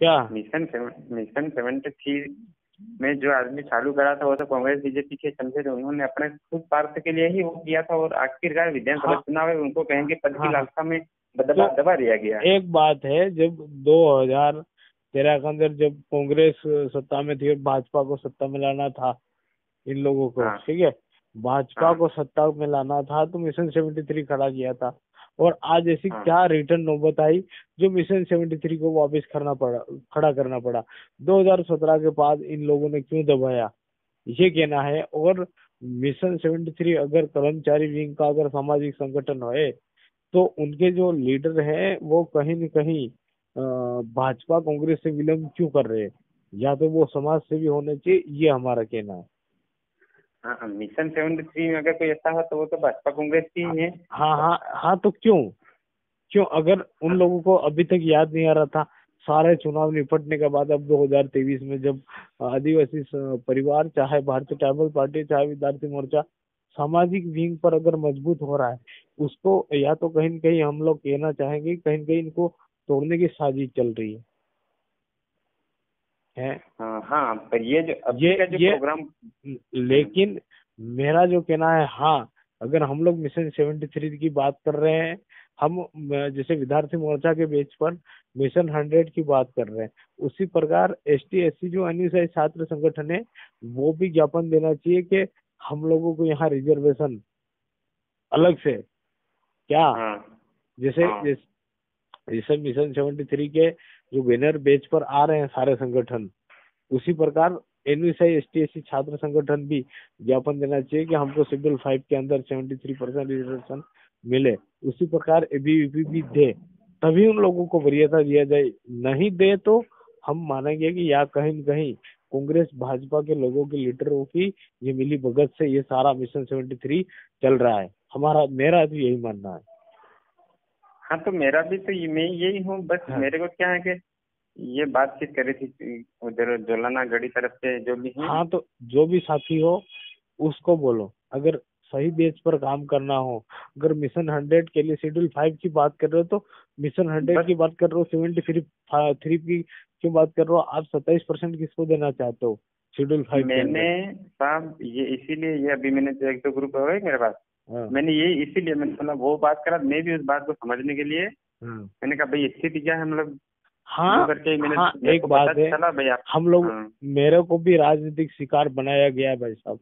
क्या? मिशन 73 में जो आदमी चालू करा था वो तो कांग्रेस बीजेपी के चमचे थे, उन्होंने अपने खुद स्वार्थ के लिए ही वो किया था, और आखिरकार विधानसभा हाँ चुनाव है उनको कहेंगे पद की हाँ हाँ। लालसा में दबा तो दबा दिया गया। एक बात है, जब 2013 के अंदर जब कांग्रेस सत्ता में थी और भाजपा को सत्ता में लाना था, इन लोगों को, हाँ ठीक है, भाजपा हाँ को सत्ता में लाना था तो मिशन 73 खड़ा किया था। और आज ऐसी हाँ क्या रिटर्न नौबत आई जो मिशन 73 को वापस खड़ा करना पड़ा? 2017 के बाद इन लोगों ने क्यों दबाया, ये कहना है। और मिशन 73 अगर कर्मचारी विंग का अगर सामाजिक संगठन है तो उनके जो लीडर हैं वो कहीं न कहीं भाजपा कांग्रेस से विलय क्यों कर रहे हैं? या तो वो समाज सेवी होने चाहिए, ये हमारा कहना है। हाँ। मिशन 73 में अगर कोई ऐसा हो तो वो तो भाजपा कांग्रेस की ही है। हाँ हाँ हाँ, तो क्यों क्यों अगर उन हाँ लोगों को अभी तक याद नहीं आ रहा था, सारे चुनाव निपटने के बाद अब 2023 में जब आदिवासी परिवार, चाहे भारतीय ट्राइबल पार्टी, चाहे विद्यार्थी मोर्चा, सामाजिक विंग पर अगर मजबूत हो रहा है, उसको या तो कहीं न कहीं हम लोग कहना चाहेंगे कहीं न कहीं इनको तोड़ने की साजिश चल रही है। हाँ हाँ, पर ये जो अभी का जो ये प्रोग्राम। लेकिन मेरा जो कहना है, हाँ, अगर हम लोग मिशन 73 की बात कर रहे हैं, हम जैसे विद्यार्थी मोर्चा के बेच पर मिशन 100 की बात कर रहे हैं, उसी प्रकार एसटी एससी जो अनुसूचित छात्र संगठन है वो भी ज्ञापन देना चाहिए कि हम लोगों को यहाँ रिजर्वेशन अलग से, क्या, हाँ जैसे हाँ जैसे मिशन 73 के जो बैनर बेच पर आ रहे हैं सारे संगठन, उसी प्रकार एनवीएसआई एसटी एससी छात्र संगठन भी ज्ञापन देना चाहिए कि हमको शेड्यूल 5 के अंदर 73% रिजर्वेशन मिले। उसी प्रकार एबीवीपी भी दे, तभी उन लोगों को वरीयता दिया जाए। नहीं दे तो हम मानेंगे कि या कहीं न कहीं कांग्रेस भाजपा के लोगों के लीडरों की ये मिली भगत से ये सारा मिशन 73 चल रहा है। मेरा तो यही मानना है। हाँ। तो मेरा भी तो मैं यही हूँ, बस हाँ मेरे को क्या है कि ये बातचीत करी थी उधर जोलाना गढ़ी तरफ से जो भी है। हाँ, तो जो भी साथी हो उसको बोलो, अगर सही बेस पर काम करना हो, अगर मिशन 100 के लिए शेड्यूल 5 की बात कर रहे हो तो मिशन 100 बस की बात कर रहे हो, 73 की क्यों बात कर रहे हो? आप 27% किसको देना चाहते हो शेड्यूल 5 के मैंने अंदर? साहब ये इसीलिए, ये अभी मैंने जो एक दो ग्रुप है मेरे पास, हाँ मैंने ये इसीलिए मैंने मतलब वो बात करा, मैं भी उस बात को समझने के लिए हाँ मैंने कहा भाई स्थिति क्या है, मतलब वो हाँ करके मैंने हाँ, मेरे एक को पता बात है, चला भाई आप। हम लोग, हाँ मेरे को भी राजनीतिक शिकार बनाया गया है भाई साहब।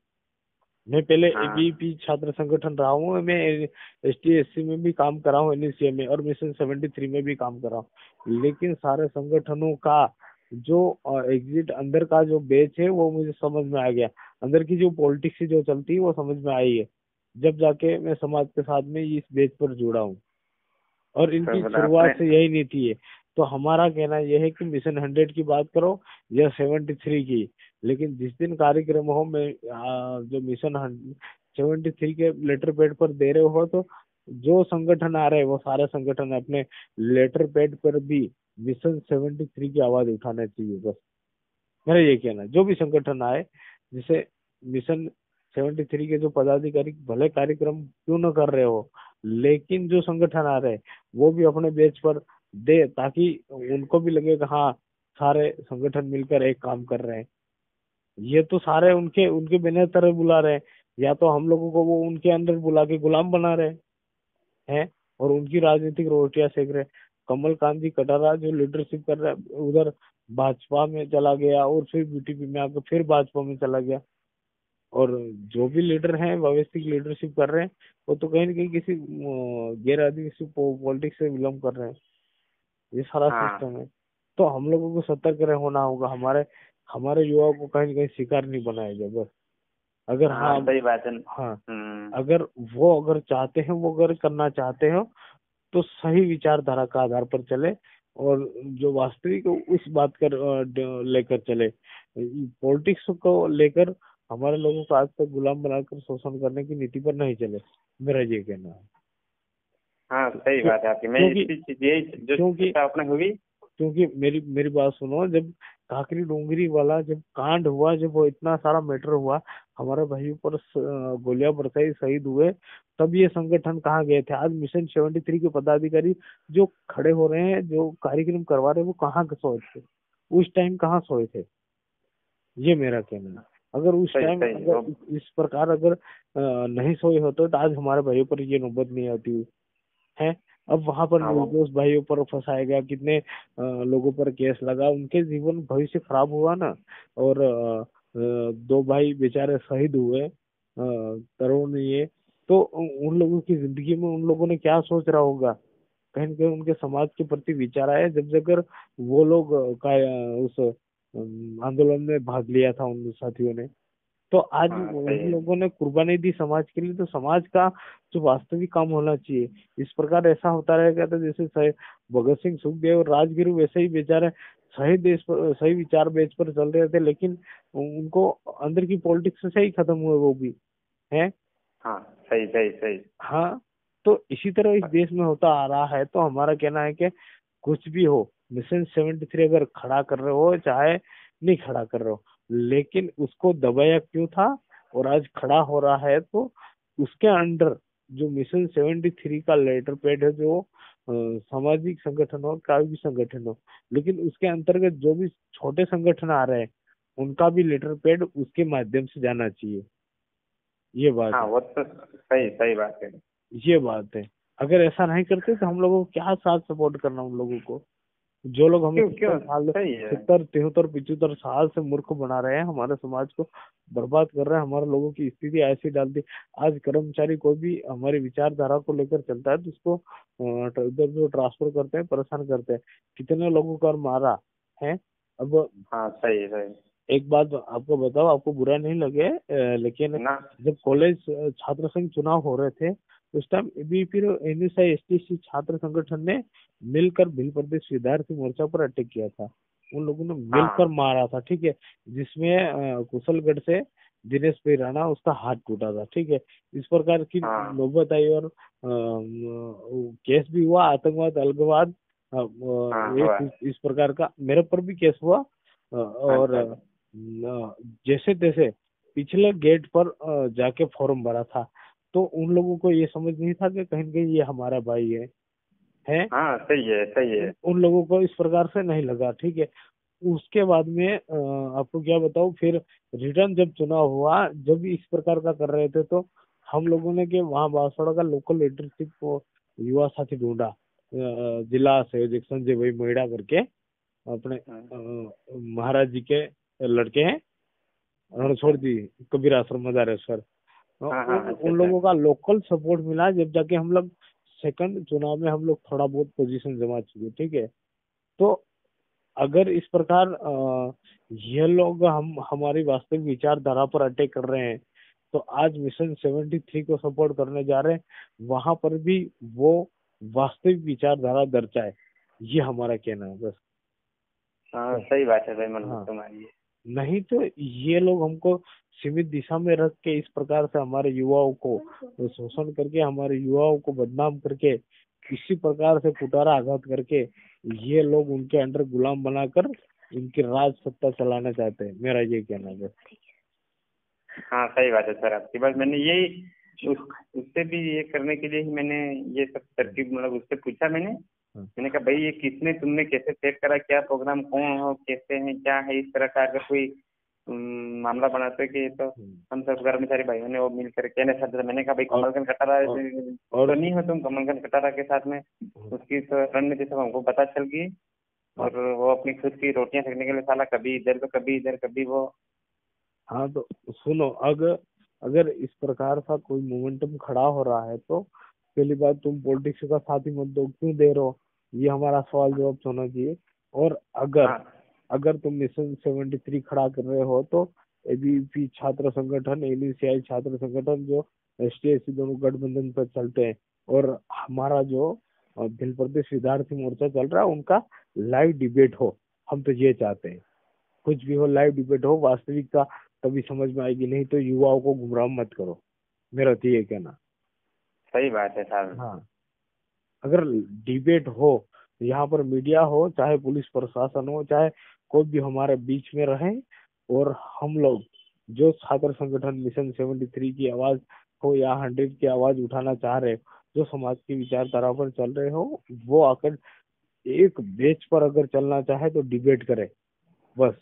मैं पहले हाँ एबीपी छात्र संगठन रहा हूँ, मैं एसटी एससी में भी काम करा हूँ, एनएसयूए में, और मिशन 73 में भी काम करा हूँ। लेकिन सारे संगठनों का जो एग्जिट अंदर का जो बेच है वो मुझे समझ में आ गया। अंदर की जो पॉलिटिक्स जो चलती है वो समझ में आई है, जब जाके मैं समाज के साथ में इस बेच पर जुड़ा हूँ। और तो इनकी बोला शुरुआत आपने। से यही नीति है। तो हमारा कहना यह है कि मिशन 100 की बात करो या 73 की, लेकिन जिस दिन कार्यक्रम हो में जो मिशन 73 के लेटर पैड पर दे रहे हो तो जो संगठन आ रहे हैं वो सारे संगठन अपने लेटर पैड पर भी मिशन 73 की आवाज उठाना चाहिए। बस मेरा ये कहना है, जो भी संगठन आए, जैसे मिशन 73 के जो पदाधिकारी भले कार्यक्रम क्यों न कर रहे हो, लेकिन जो संगठन आ रहे हैं वो भी अपने बेच पर दे, ताकि उनको भी लगे कि हाँ, सारे संगठन मिलकर एक काम कर रहे हैं। ये तो सारे उनके उनके बिना तरह बुला रहे हैं, या तो हम लोगों को वो उनके अंदर बुला के गुलाम बना रहे हैं और उनकी राजनीतिक रोटियां सेक रहे हैं। कमल कांत जी कटारा जो लीडरशिप कर रहा है उधर भाजपा में चला गया, और फिर बीटीपी में आकर फिर भाजपा में चला गया। और जो भी लीडर हैं व्यवस्थित लीडरशिप कर रहे हैं, वो तो कहीं ना कहीं किसी गैर आदिवासी पॉलिटिक्स से बिलोंग कर रहे हैं। ये सारा हाँ सिस्टम है। तो हम लोगों को सतर्क होना होगा, हमारे हमारे युवाओं को कहीं ना कहीं शिकार नहीं बनाया जाए बस। अगर हाँ हाँ, सही बात है। हाँ, अगर वो अगर चाहते हैं, वो अगर करना चाहते हो तो सही विचारधारा का आधार पर चले, और जो वास्तविक है, उस बात कर लेकर चले। पॉलिटिक्स को लेकर हमारे लोगों को आज तक गुलाम बनाकर शोषण करने की नीति पर नहीं चले, मेरा ये कहना है। हाँ सही क्यों? बात है आपकी, मैं क्योंकि इसी चीज यही जो क्योंकि चर्चा आपने हुई। क्योंकि मेरी मेरी बात सुनो, जब काकरी डोंगरी वाला जब कांड हुआ, जब वो इतना सारा मैटर हुआ, हमारे भाइयों पर गोलियां बरसाई, शहीद हुए, तब ये संगठन कहाँ गए थे? आज मिशन 73 के पदाधिकारी जो खड़े हो रहे हैं, जो कार्यक्रम करवा रहे हैं, वो कहाँ सोए थे? उस टाइम कहाँ सोए थे? ये मेरा कहना है। अगर उस सही टाइम सही वो। अगर इस प्रकार अगर नहीं सोए होते तो आज हमारे भाइयों पर ये नौबत नहीं आती है। अब वहां पर हाँ वो। निर्दोष भाइयों पर फंसाया गया, कितने लोगों पर केस लगा, उनके जीवन भविष्य खराब हुआ ना। और दो भाई बेचारे शहीद हुए, तरुण ये। तो उन लोगों की जिंदगी में उन लोगों ने क्या सोच रहा होगा? कहीं न कहीं उनके समाज के प्रति विचार आया जब जगह वो लोग उस आंदोलन में भाग लिया था उन साथियों ने। तो आज हाँ सही उन है। लोगों ने कुर्बानी दी समाज के लिए, तो समाज का जो वास्तविक काम होना चाहिए, इस प्रकार ऐसा होता रहेगा तो जैसे भगत सिंह, सुखदेव, राजगुरु वैसे ही बेचारे सही देश पर, सही विचार बेच पर चल रहे थे, लेकिन उनको अंदर की पॉलिटिक्स से ही खत्म हुए वो भी है। हाँ सही सही सही। हाँ, तो इसी तरह इस देश में होता आ रहा है। तो हमारा कहना है कि कुछ भी हो, मिशन 73 अगर खड़ा कर रहे हो चाहे नहीं खड़ा कर रहे हो, लेकिन उसको दबाया क्यों था? और आज खड़ा हो रहा है तो उसके अंडर जो मिशन 73 का लेटर पैड है, जो सामाजिक संगठन हो, कोई भी संगठन हो, लेकिन उसके अंतर्गत जो भी छोटे संगठन आ रहे हैं, उनका भी लेटर पैड उसके माध्यम से जाना चाहिए। ये बात हाँ है। वो तो सही सही बात है। ये बात है। अगर ऐसा नहीं करते तो हम लोगों को क्या साथ सपोर्ट करना उन लोगों को, जो लोग हमें क्यों 70 क्यों साल, सही है। 70, 73, 75 साल से मूर्ख बना रहे हैं, हमारे समाज को बर्बाद कर रहे हैं, हमारे लोगों की स्थिति ऐसी डाल दी। आज कर्मचारी कोई भी हमारी विचारधारा को लेकर चलता है तो उसको इधर जो ट्रांसफर करते हैं, परेशान करते हैं। कितने लोगों को और मारा है। अब हाँ सही सही। एक बात आपको बताओ, आपको बुरा नहीं लगे, लेकिन ना। जब कॉलेज छात्र संघ चुनाव हो रहे थे, उस टाइम भी फिर एनएसआई एसटीसी छात्र संगठन ने मिलकर भिल प्रदेश विद्यार्थी मोर्चा पर अटैक किया था। उन लोगों ने मिलकर हाँ मारा था, ठीक है। जिसमें कुशलगढ़ से दिनेश भाई राणा, उसका हाथ टूटा था, ठीक है। इस प्रकार की हाँ नौबत आई और केस भी हुआ, आतंकवाद, अलगाववाद, हाँ हुआ। इस प्रकार का मेरे पर भी केस हुआ। और अच्छा। जैसे तैसे पिछले गेट पर जाके फॉर्म भरा था। तो उन लोगों को ये समझ नहीं था कि कहीं न कहीं ये हमारा भाई है। हाँ सही है सही है। उन लोगों को इस प्रकार से नहीं लगा, ठीक है। उसके बाद में आपको क्या बताऊं, फिर रिटर्न जब चुनाव हुआ, जब इस प्रकार का कर रहे थे, तो हम लोगों ने के वहाँ बांसवाड़ा का लोकल लीडरशिप को युवा साथी ढूंढा, जिला संयोजक संजय भाई महिड़ा करके, अपने महाराज जी के लड़के हैं, अच्छा। रणछोड़ जी, कबीर आश्रम मदारेश्वर। हाँ हाँ अच्छा उन अच्छा। लोगों का लोकल सपोर्ट मिला, जब जाके हम लोग सेकंड चुनाव में हम लोग थोड़ा बहुत पोजीशन जमा चुके, ठीक है। तो अगर इस प्रकार ये लोग हम हमारी वास्तविक विचारधारा पर अटैक कर रहे हैं, तो आज मिशन 73 को सपोर्ट करने जा रहे हैं, वहां पर भी वो वास्तविक विचारधारा दर्शाए, ये हमारा कहना है बस। हाँ सही बात है भाई, मतलब हाँ, तुम्हारी। नहीं तो ये लोग हमको सीमित दिशा में रख के इस प्रकार से हमारे युवाओं को शोषण करके, हमारे युवाओं को बदनाम करके, इसी प्रकार से कुटारा आघात करके ये लोग उनके अंडर गुलाम बनाकर इनकी राज सत्ता चलाना चाहते हैं, मेरा ये कहना है बस। हाँ सही बात है सर आपकी। बस मैंने यही उससे भी ये करने के लिए ही मैंने ये सब तरकीब, मतलब उससे पूछा मैंने। हाँ, मैंने कहा भाई ये किसने, तुमने कैसे सेट करा, क्या प्रोग्राम, कौन हो, कैसे हैं, क्या है, इस तरह का अगर कोई मामला बनाते हो कि तो हम्म। हम सब कर्मचारी भाइयों ने वो मिल कर कहने साथ। मैंने कहा भाई और कमलकंद कटारा और तो और नहीं हो तुम कमलकंद कटारा के साथ में, उसकी तो रणनीति सब हमको पता चल गई। और वो अपनी खुद की रोटियां सेकने के लिए साला कभी इधर तो कभी इधर कभी वो। हाँ, तो सुनो, अगर अगर इस प्रकार का कोई मोमेंटम खड़ा हो रहा है, तो पहली बात, तुम पॉलिटिक्स का साथ ही मत दो, क्यों दे रहे हो? ये हमारा सवाल जवाब होना चाहिए। और अगर हाँ अगर तुम मिशन 73 खड़ा कर रहे हो, तो एबीवीपी छात्र संगठन, एनएसआई छात्र संगठन, जो एसटी एससी दोनों गठबंधन पर चलते हैं, और हमारा जो अखिल प्रदेश विद्यार्थी मोर्चा चल रहा है, उनका लाइव डिबेट हो। हम तो ये चाहते हैं, कुछ भी हो, लाइव डिबेट हो, वास्तविकता तभी समझ में आएगी। नहीं तो युवाओं को गुमराह मत करो, मेरा तो ये कहना। सही बात है साहब। हाँ, अगर डिबेट हो यहाँ पर मीडिया हो, चाहे पुलिस प्रशासन हो, चाहे कोई भी हमारे बीच में रहे, और हम लोग जो छात्र संगठन मिशन 73 की आवाज हो या 100 की आवाज उठाना चाह रहे हो, जो समाज की विचारधारा पर चल रहे हो, वो आकर एक बेंच पर अगर चलना चाहे तो डिबेट करे बस।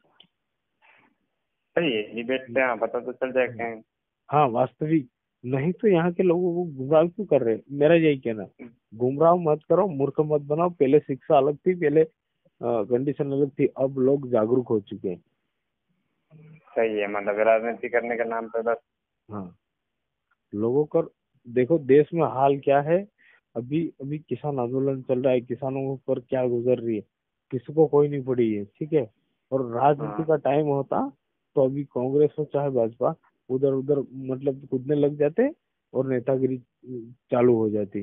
सही है, डिबेट से हाँ पता तो चल जाए कहीं। हाँ वास्तविक, नहीं तो यहाँ के लोगों को गुमराह क्यों कर रहे हैं, मेरा यही कहना है। गुमराह मत करो, मूर्ख मत बनाओ। पहले शिक्षा अलग थी, पहले कंडीशन अलग थी, अब लोग जागरूक हो चुके हैं। सही है, मतलब राजनीति करने के नाम पे बस। हाँ, लोगों का देखो देश में हाल क्या है। अभी अभी किसान आंदोलन चल रहा है, किसानों पर क्या गुजर रही है, किसी को कोई नहीं पड़ी है, ठीक है। और राजनीति हाँ का टाइम होता तो अभी कांग्रेस हो चाहे भाजपा, उधर उधर मतलब कूदने लग जाते और नेतागिरी चालू हो जाती।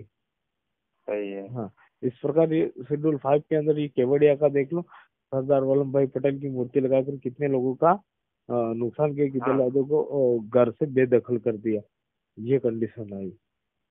सही है। हाँ, इस प्रकार ये शेड्यूल 5 के अंदर ये केवड़िया का देख लो, सरदार वल्लभ भाई पटेल की मूर्ति लगाकर कितने लोगों का नुकसान किया, कितने हाँ लोगों को घर से बेदखल कर दिया, ये कंडीशन आई,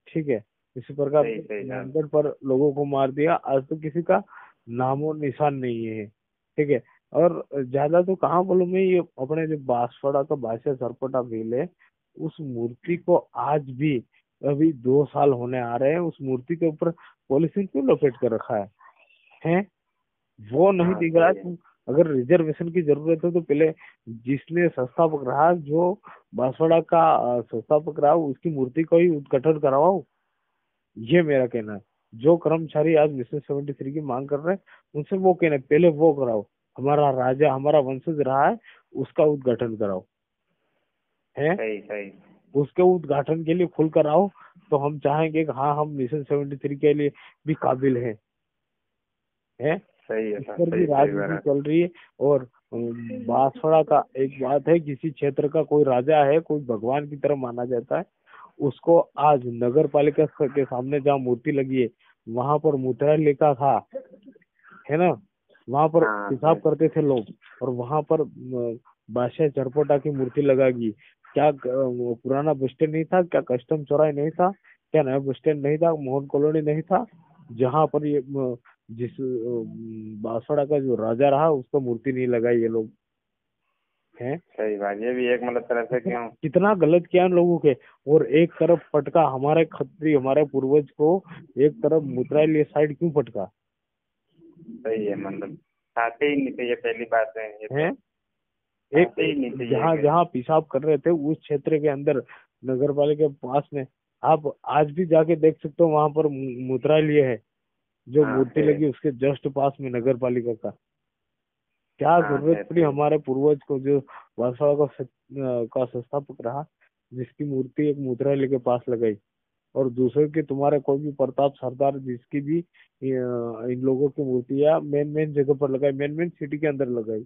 ठीक है। इसी प्रकार सही से सही सर। नामगढ़ पर लोगों को मार दिया, आज तो किसी का नामो निशान नहीं है, ठीक है। और ज्यादा तो कहाँ बोलूं मैं, ये अपने जो बांसवाड़ा का बादशाह सरपटा भील है, उस मूर्ति को आज भी, अभी 2 साल होने आ रहे हैं, उस मूर्ति के ऊपर पॉलिथीन क्यों लपेट कर रखा है? वो नहीं हाँ दिख रहा सही है। है। अगर रिजर्वेशन की जरूरत है तो पहले जिसने संस्थापक रहा, जो बांसवाड़ा का संस्थापक रहा, उसकी मूर्ति को ही उद्घाटन करवाओ, ये मेरा कहना है। जो कर्मचारी आज मिशन 73 की मांग कर रहे हैं, उनसे वो कहना है पहले वो कराओ, हमारा राजा हमारा वंशज रहा है, उसका उद्घाटन कराओ, है। सही सही। उसके उद्घाटन के लिए खुल कर आओ, तो हम चाहेंगे कि हाँ, हम मिशन 73 के लिए भी काबिल है। सही है इस सर, पर भी सही सही राजनीति बात चल रही है। और बांसवाड़ा का एक बात है, किसी क्षेत्र का कोई राजा है, कोई भगवान की तरह माना जाता है, उसको आज नगर पालिका के सामने जहाँ मूर्ति लगी है, वहां पर मुद्रा लेखा था, है ना, वहां पर है। हाँ पेशाब सही। करते थे लोग, और वहां पर बादशाह चरपोटा की मूर्ति लगागी। क्या वो पुराना बस स्टैंड नहीं था क्या, कस्टम चौराहे नहीं था क्या, नया बस स्टैंड नहीं था, मोहन कॉलोनी नहीं था, जहाँ पर ये जिस बांसवाड़ा का जो राजा रहा उसको मूर्ति नहीं लगाई ये लोग, हैं। सही बात, ये भी एक मतलब तरह से कितना क्यों। कितना गलत किया इन लोगों के। और एक तरफ पटका हमारे खत्री हमारे पूर्वज को, एक तरफ मुद्रा लिए साइड क्यों पटका, सही है, मतलब चाहते ही नहीं थे, ये पहली बात है ये तो। है। एक चाहते ही नहीं थे ये जहाँ कि। जहाँ पेशाब कर रहे थे उस क्षेत्र के अंदर, नगर पालिका के पास में, आप आज भी जाके देख सकते हो, वहां पर मूत्रालय है, जो हाँ मूर्ति है। लगी उसके जस्ट पास में नगर पालिका का। क्या हाँ जरूरत है पड़ी सही। हमारे पूर्वज को, जो वर्षावा का संस्थापक रहा, जिसकी मूर्ति एक मूत्रालय के पास लगाई, और दूसरे के तुम्हारे कोई भी प्रताप सरदार जिसकी भी इन लोगों की मूर्तियां मेन मेन जगह पर लगाई, मेन मेन सिटी के अंदर लगाई,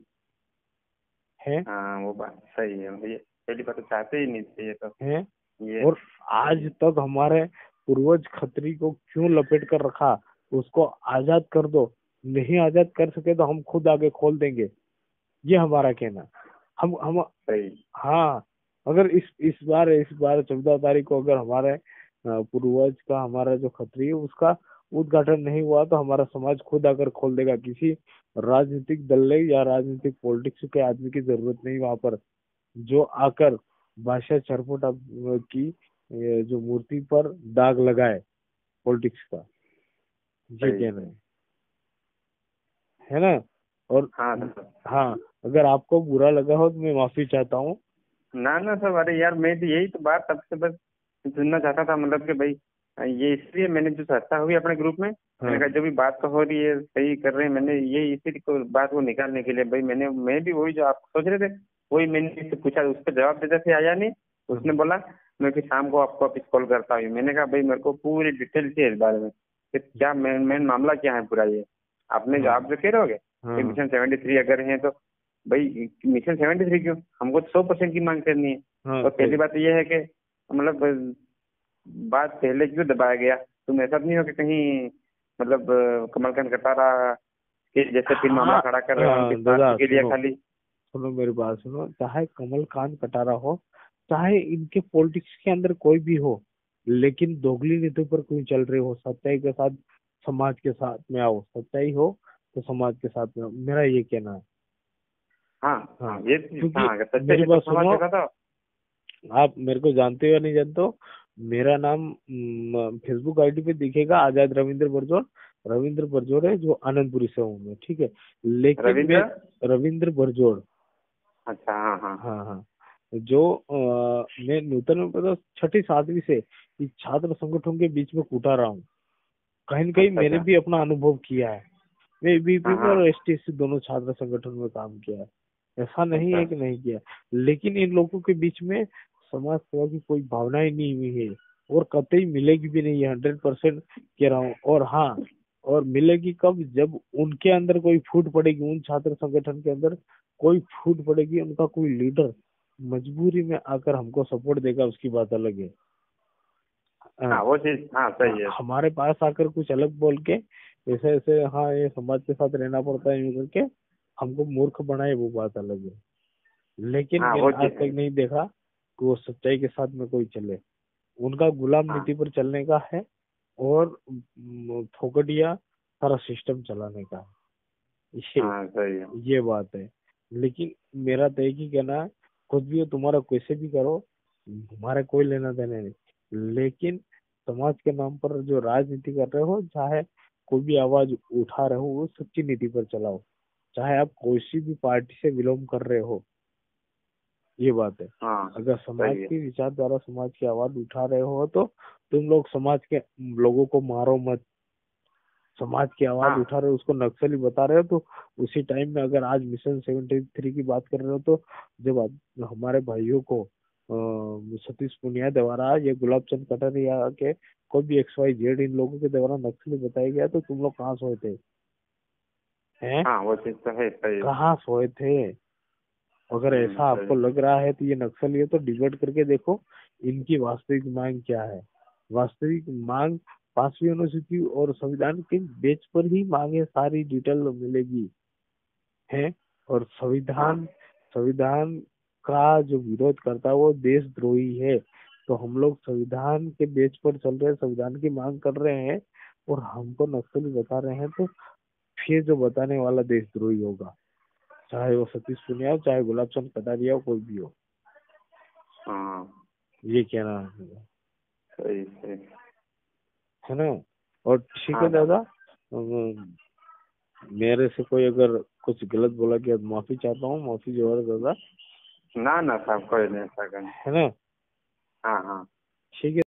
है। हाँ वो बात सही है, ये पहली बात तो चाहते ही नहीं थे ये तो। है। ये और आज तक हमारे पूर्वज खत्री को क्यों लपेट कर रखा, उसको आजाद कर दो। नहीं आजाद कर सके तो हम खुद आगे खोल देंगे, ये हमारा कहना। हम सही। हाँ, अगर इस बार 14 तारीख को अगर हमारे पूर्वज का, हमारा जो खत्री है उसका उद्घाटन नहीं हुआ, तो हमारा समाज खुद आकर खोल देगा। किसी राजनीतिक दल या राजनीतिक पॉलिटिक्स के आदमी की जरूरत नहीं वहां पर, जो आकर बादशाह चरपोटा की जो मूर्ति पर दाग लगाए पॉलिटिक्स का, ये सही कहना सही। है ना। और हाँ सर। हाँ, अगर आपको बुरा लगा हो तो मैं माफी चाहता हूँ। ना ना सर, अरे यार मैं भी यही तो बात सबसे बस सुनना चाहता था, मतलब कि भाई ये इसलिए मैंने जो चर्चा हुई अपने ग्रुप में, मैंने हाँ कहा जो भी बात तो हो रही है सही कर रहे हैं, मैंने ये इसी को बात को निकालने के लिए भाई मैं भी वही जो आप सोच रहे थे वही मैंने इससे पूछा, उस पर जवाब देते थे आया नहीं। उसने हाँ बोला मैं फिर शाम को आपको वापिस कॉल करता हूँ। मैंने कहा भाई मेरे को पूरी डिटेल चाहिए इस बारे में कि क्या मेन मेन मामला क्या है पूरा ये। आपने जो हाँ आप जो कह रहे हो हाँ मिशन 73 अगर है तो भाई मिशन 73 क्यों, हमको तो 100% की मांग करनी है। हाँ और सही। पहली बात ये है कि मतलब बात पहले क्यों दबाया गया, तुम ऐसा तो नहीं हो कि कहीं मतलब कमलकांत कटारा के जैसे फिर मामला हाँ खड़ा कर रहे हो उनके दादा स्वार्थ के लिए सुनो, खाली। सुनो मेरी बात सुनो, चाहे कमलकांत कटारा हो, चाहे इनके पॉलिटिक्स के अंदर कोई भी हो, लेकिन दोगली नीति पर क्यों चल रहे हो, सच्चाई के साथ समाज के साथ में आओ, सच्चाई हो तो समाज के साथ में आओ, मेरा ये कहना है। हाँ हाँ हाँ, ये चीज, क्योंकि हाँ, सच्चाई मेरी है तो बात समाज सुनो, होगा तो। आप मेरे को जानते हो या नहीं जानते हो, मेरा नाम फेसबुक आईडी पे दिखेगा आजाद रविंद्र बरजोड़। रविंद्र बरजोड़ है जो आनंदपुरी से हूँ मैं, ठीक है, लेकिन मैं रविंद्र। रविंद्र बरजोड़। अच्छा, हाँ हाँ। हाँ हाँ। जो मैं नूतन में पता 6ठी 7वीं से इस छात्र संगठन के बीच में कूटा रहा हूँ। कहीं न कहीं अच्छा मैंने अच्छा। भी अपना अनुभव किया है। मैं बीपी हाँ में हाँ। और एसटीएससी दोनों छात्र संगठन में काम किया है। ऐसा नहीं अच्छा। है कि नहीं किया, लेकिन इन लोगों के बीच में समाज सेवा की कोई भावना ही नहीं हुई है, और कतई मिलेगी भी नहीं है, 100% कह रहा हूँ। और हाँ, और मिलेगी कब, जब उनके अंदर कोई फूट पड़ेगी, उन छात्र संगठन के अंदर कोई फूट पड़ेगी, उनका कोई लीडर मजबूरी में आकर हमको सपोर्ट देगा, उसकी बात अलग है। हाँ, हाँ, वो चीज, हाँ, हाँ, सही है। हमारे पास आकर कुछ अलग बोल के ऐसे ऐसे, हाँ ये समाज के साथ रहना पड़ता है यूं करके हमको मूर्ख बनाए, वो बात अलग है। लेकिन हाँ, वो मैंने आज चीज। तक नहीं देखा कि वो सच्चाई के साथ में कोई चले। उनका गुलाम हाँ नीति पर चलने का है, और फोकटिया सारा सिस्टम चलाने का है। हाँ, सही है। ये बात है। लेकिन मेरा तो एक ही कहना है, कुछ भी हो तुम्हारा, कैसे भी करो, हमारा कोई लेना देना नहीं, लेकिन समाज के नाम पर जो राजनीति कर रहे हो, चाहे कोई भी आवाज उठा रहे हो, वो सच्ची नीति पर चलाओ। चाहे आप कोई सी भी पार्टी से बिलोंग कर रहे हो, ये बात है। हाँ, अगर समाज सही है। की विचारधारा, समाज की आवाज उठा रहे हो, तो तुम लोग समाज के लोगों को मारो मत। समाज की आवाज हाँ उठा रहे हो, उसको नक्सली बता रहे हो, तो उसी टाइम में अगर आज मिशन 73 की बात कर रहे हो, तो जब हमारे भाइयों को सतीश पुनिया द्वारा, ये गुलाब चंद कटारिया के, कोई भी XYZ इन लोगों के द्वारा नक्सली बताया गया, तो तुम लोग कहाँ सोए थे? हैं? हाँ, वो चीज तो है, सही है। कहाँ सोए थे? अगर ऐसा सही आपको है। लग रहा है तो ये नक्सली है, तो डिबेट करके देखो इनकी वास्तविक मांग क्या है। वास्तविक मांग 5वीं अनुसूची और संविधान के बेच पर ही मांगे, सारी डिटेल मिलेगी है। और हाँ संविधान संविधान का जो विरोध करता है वो देशद्रोही है। तो हम लोग संविधान के बेच पर चल रहे हैं, संविधान की मांग कर रहे हैं, और हमको नक्सली बता रहे हैं, तो फिर जो बताने वाला देशद्रोही होगा, चाहे वो सतीश पुनिया हो, चाहे गुलाब चंद कटारिया हो, कोई भी हो। हाँ, ये कहना है मेरा, सही सही। है ना। और ठीक हाँ है हाँ। दादा, मेरे से कोई अगर कुछ गलत बोला गया तो माफी चाहता हूँ, माफी जो है दादा, ना ना साहब, कोई नहीं ऐसा करना। है ना। हाँ हाँ। ठीक है।